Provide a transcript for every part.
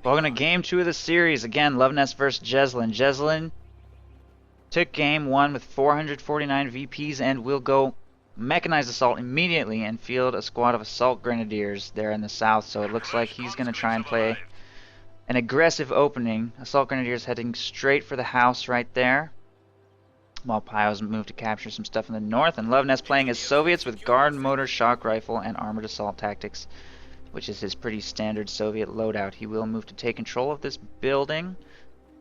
Welcome to game 2 of the series. Again, Luvnest versus Jesulin. Jesulin took game 1 with 449 VPs and will go mechanized assault immediately and field a squad of assault grenadiers there in the south. So it looks like he's going to try and play an aggressive opening. Assault grenadiers heading straight for the house right there, while Pyos move to capture some stuff in the north, and Luvnest playing as Soviets with guard, motor, shock rifle, and armored assault tactics, which is his pretty standard Soviet loadout. He will move to take control of this building.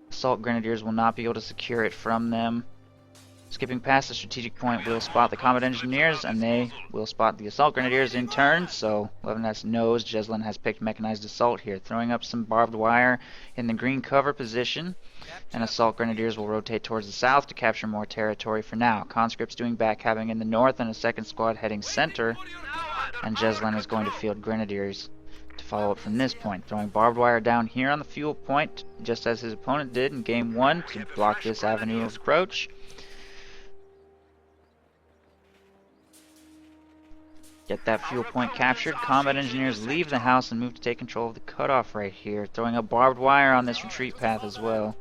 Assault grenadiers will not be able to secure it from them. Skipping past the strategic point will spot the combat engineers, and they will spot the assault grenadiers in turn, so Luvnest knows Jesulin has picked mechanized assault here, throwing up some barbed wire in the green cover position, and assault grenadiers will rotate towards the south to capture more territory for now. Conscripts doing backcapping in the north, and a second squad heading center, and Jesulin is going to field grenadiers to follow up from this point, throwing barbed wire down here on the fuel point, just as his opponent did in game 1 to block this avenue of approach. Get that fuel point captured. Combat engineers leave the house and move to take control of the cutoff right here, throwing up barbed wire on this retreat path as well.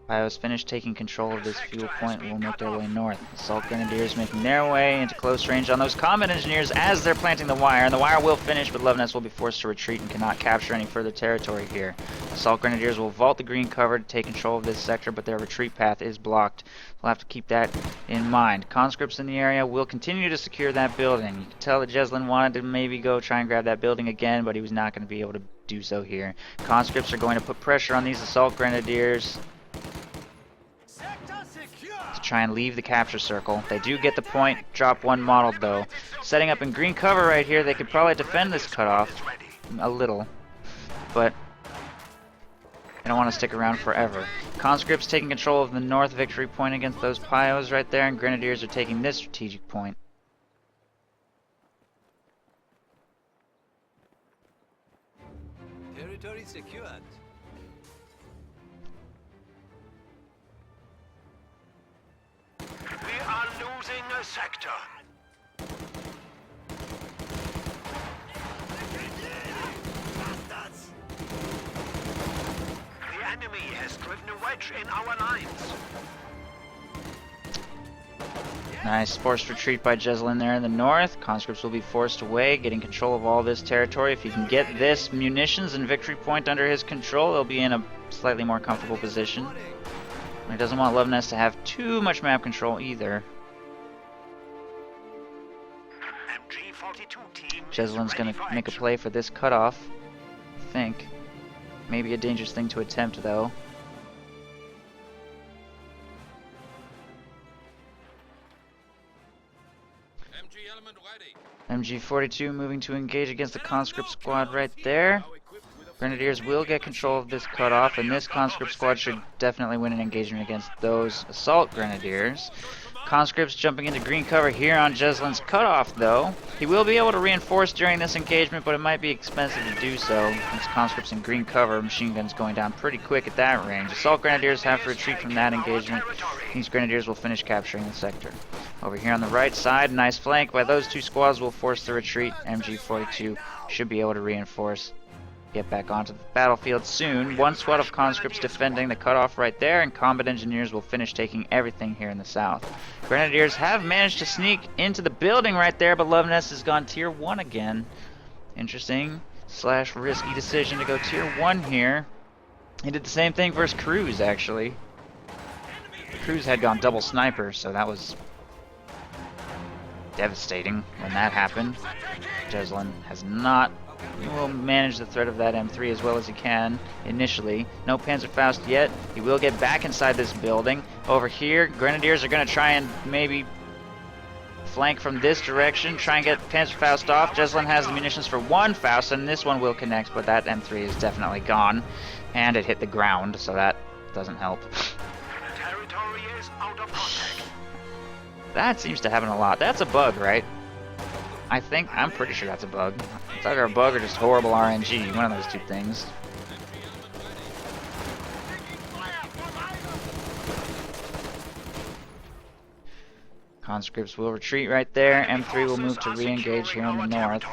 Pyos finished taking control of this fuel point and will make their way north. Assault grenadiers making their way into close range on those combat engineers as they're planting the wire, and the wire will finish, but Luvnest will be forced to retreat and cannot capture any further territory here. Assault grenadiers will vault the green cover to take control of this sector, but their retreat path is blocked. We'll have to keep that in mind. Conscripts in the area will continue to secure that building. You can tell that Jesulin wanted to maybe go try and grab that building again, but he was not going to be able to do so here. Conscripts are going to put pressure on these assault grenadiers to try and leave the capture circle. They do get the point, drop one model though. Setting up in green cover right here, they could probably defend this cutoff a little, but they don't want to stick around forever. Conscripts taking control of the north victory point against those Pyos right there, and Grenadiers are taking this strategic point. Territory secured. We are losing a sector. The enemy has driven a wedge in our lines. Nice forced retreat by Jesulin there in the north. Conscripts will be forced away, getting control of all this territory. If he can get this munitions and victory point under his control, he'll be in a slightly more comfortable position. He doesn't want Luvnest to have too much map control either. Jesulin's going to make a play for this cutoff, I think. Maybe a dangerous thing to attempt, though. MG42 moving to engage against the conscript squad right there. Grenadiers will get control of this cutoff, and this conscript squad should definitely win an engagement against those assault grenadiers. Conscripts jumping into green cover here on Jesulin's cutoff, though. He will be able to reinforce during this engagement, but it might be expensive to do so. These conscripts in green cover, machine guns going down pretty quick at that range. Assault grenadiers have to retreat from that engagement. These grenadiers will finish capturing the sector. Over here on the right side, nice flank by those two squads will force the retreat. MG42 should be able to reinforce. Get back onto the battlefield soon. One squad of conscripts defending the cutoff right there, and combat engineers will finish taking everything here in the south. Grenadiers have managed to sneak into the building right there, but Luvnest has gone tier 1 again. Interesting / risky decision to go tier 1 here. He did the same thing versus Cruz, actually. Cruz had gone double sniper, so that was devastating when that happened. Jesulin has not. He will manage the threat of that M3 as well as he can initially. No Panzerfaust yet. He will get back inside this building. Over here, Grenadiers are going to try and maybe flank from this direction, try and get Panzerfaust off. Jesulin has the munitions for one Faust, and this one will connect, but that M3 is definitely gone. And it hit the ground, so that doesn't help. Territory is out of contact. That seems to happen a lot. That's a bug, right? I'm pretty sure that's a bug. It's either a bug or just horrible RNG, one of those two things. Conscripts will retreat right there. M3 will move to re-engage here in the north.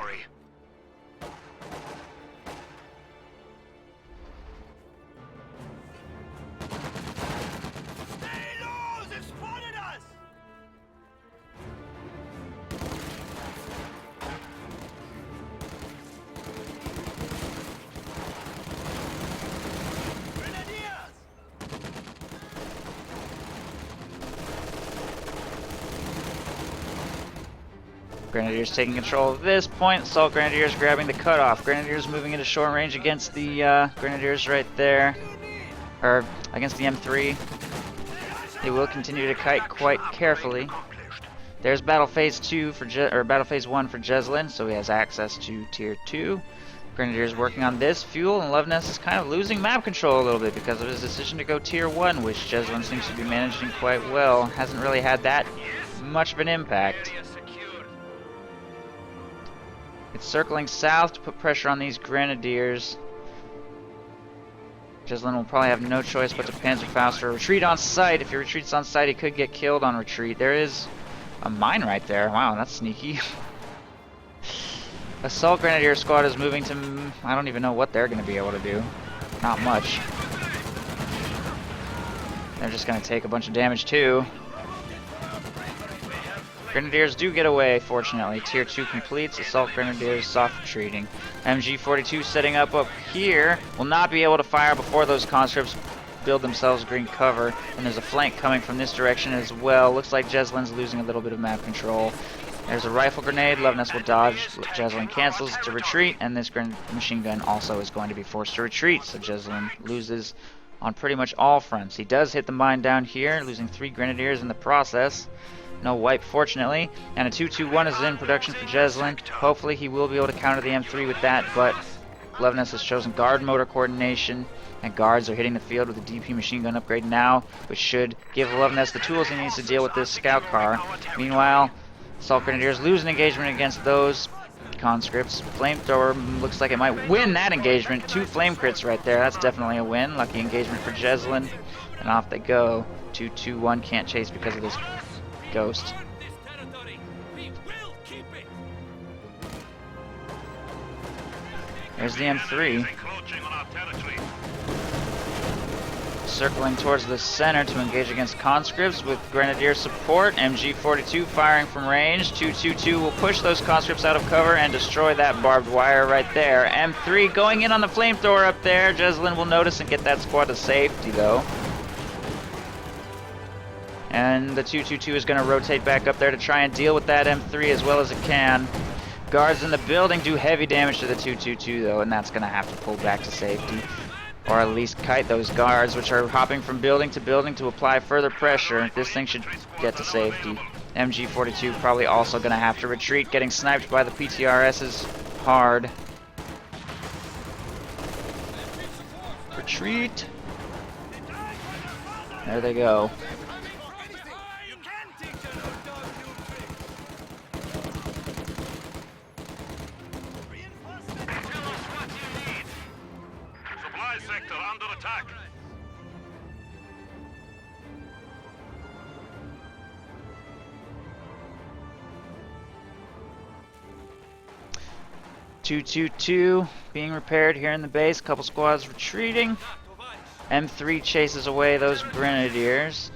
Grenadiers taking control of this point. Assault Grenadiers grabbing the cutoff. Grenadiers moving into short range against the Grenadiers right there. Or against the M3. They will continue to kite quite carefully. There's Battle Phase 2 for Battle Phase 1 for Jesulin, so he has access to Tier 2. Grenadiers working on this. Fuel, and Luvnest is kind of losing map control a little bit because of his decision to go Tier 1, which Jesulin seems to be managing quite well. Hasn't really had that much of an impact. It's circling south to put pressure on these Grenadiers. Jesulin will probably have no choice but to Panzerfaust or retreat on sight. If he retreats on sight, he could get killed on retreat. There is a mine right there. Wow, that's sneaky. Assault Grenadier squad is moving to... I don't even know what they're going to be able to do. Not much. They're just going to take a bunch of damage too. Grenadiers do get away, fortunately. Tier 2 completes. Assault Grenadiers soft retreating. MG42 setting up here. Will not be able to fire before those conscripts build themselves green cover. And there's a flank coming from this direction as well. Looks like Jesulin's losing a little bit of map control. There's a rifle grenade. Luvnest will dodge. Jesulin cancels to retreat. And this machine gun also is going to be forced to retreat. So Jesulin loses on pretty much all fronts. He does hit the mine down here, losing 3 Grenadiers in the process. No wipe, fortunately. And a 2-2-1 is in production for Jesulin. Hopefully he will be able to counter the M3 with that, but Luvnest has chosen guard motor coordination, and guards are hitting the field with a DP machine gun upgrade now, which should give Luvnest the tools he needs to deal with this scout car. Meanwhile, Assault Grenadiers lose an engagement against those conscripts. Flamethrower looks like it might win that engagement. 2 flame crits right there. That's definitely a win. Lucky engagement for Jesulin. And off they go. 2-2-1 can't chase because of this ghost. There's the M3. Circling towards the center to engage against conscripts with Grenadier support. MG42 firing from range. 2-2-2 will push those conscripts out of cover and destroy that barbed wire right there. M3 going in on the flamethrower up there. Jesulin will notice and get that squad to safety though. And the 2-2-2 is going to rotate back up there to try and deal with that M3 as well as it can. Guards in the building do heavy damage to the 2-2-2 though, and that's going to have to pull back to safety. Or at least kite those guards, which are hopping from building to apply further pressure. This thing should get to safety. MG42 probably also going to have to retreat, getting sniped by the PTRSs hard. Retreat. There they go. Sector under attack. (2-2-2) being repaired here in the base. Couple squads retreating. M3 chases away those Grenadiers.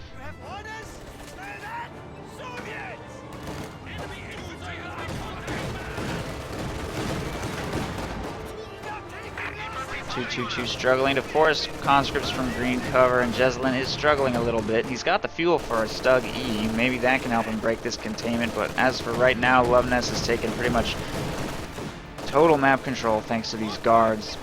2-2-2 struggling to force conscripts from green cover, and Jesulin is struggling a little bit. He's got the fuel for a Stug E. Maybe that can help him break this containment, but as for right now, Luvnest has taken pretty much total map control thanks to these guards.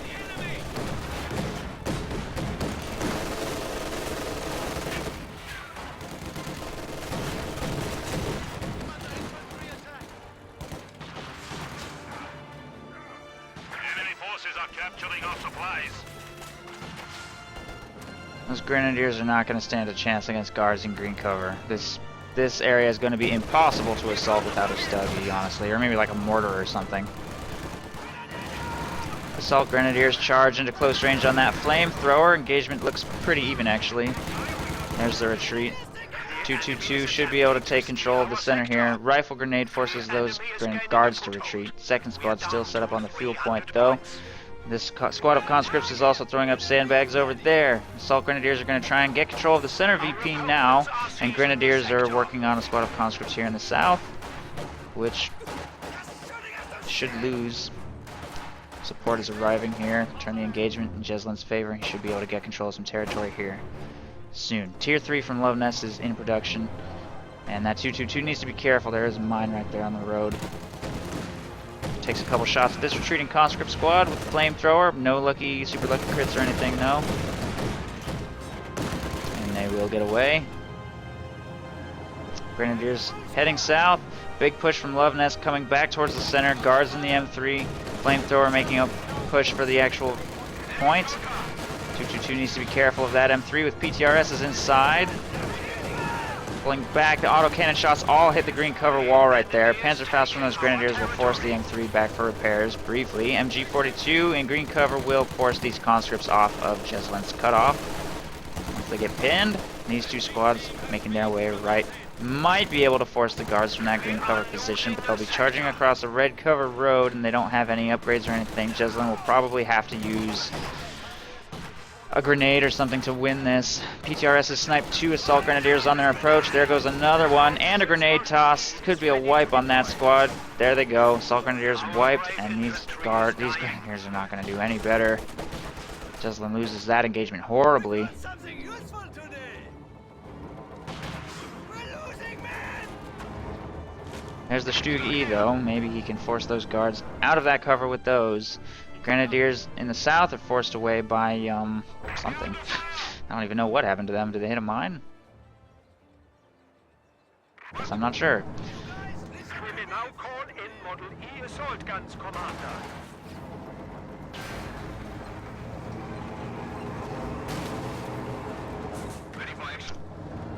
Capturing our supplies. Those Grenadiers are not going to stand a chance against guards in green cover. This area is going to be impossible to assault without a Stuggy, honestly, or maybe like a mortar or something. Assault Grenadiers charge into close range on that flamethrower. Engagement looks pretty even, actually. There's the retreat. 2-2-2 should be able to take control of the center here. Rifle grenade forces those guards to retreat. Second squad still set up on the fuel point, though. This squad of conscripts is also throwing up sandbags over there. Assault Grenadiers are going to try and get control of the center VP now, and Grenadiers are working on a squad of conscripts here in the south, which should lose. Support is arriving here. Turn the engagement in Jesulin's favor. He should be able to get control of some territory here soon. Tier 3 from Luvnest is in production, And that 222 needs to be careful. There is a mine right there on the road. Takes a couple shots at this retreating conscript squad with the flamethrower. No lucky, super lucky crits or anything, no. And they will get away. Grenadiers heading south. Big push from Luvnest coming back towards the center. Guards in the M3. Flamethrower making a push for the actual point. 222 needs to be careful of that M3 with PTRSs inside. Pulling back, the autocannon shots all hit the green cover wall right there. Panzerfaust from those Grenadiers will force the M3 back for repairs briefly. MG42 in green cover will force these conscripts off of Jesulin's cutoff. Once they get pinned, these two squads making their way right might be able to force the guards from that green cover position, but they'll be charging across a red cover road and they don't have any upgrades or anything. Jesulin will probably have to use a grenade or something to win this. PTRS has sniped 2 assault grenadiers on their approach. There goes another one, and a grenade toss. Could be a wipe on that squad. There they go. Assault grenadiers wiped, and these grenadiers are not going to do any better. Jesulin loses that engagement horribly. There's the Stug E though. Maybe he can force those guards out of that cover with those. Grenadiers in the south are forced away by something. I don't even know what happened to them. Did they hit a mine? Guess I'm not sure. We may now call in Model E assault guns, Commander. Ready for action.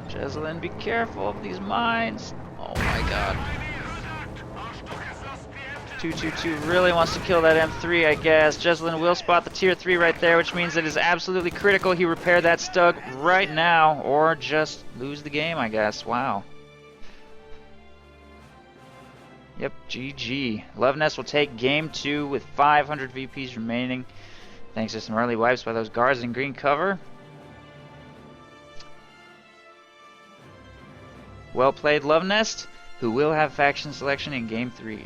Jesulin, be careful of these mines. Oh my god. 222 really wants to kill that M3, I guess. Jesulin will spot the tier 3 right there, which means it is absolutely critical he repair that Stug right now, or just lose the game, I guess. Wow. Yep, GG. Luvnest will take game 2 with 500 VPs remaining, thanks to some early wipes by those guards in green cover. Well played, Luvnest, who will have faction selection in game 3.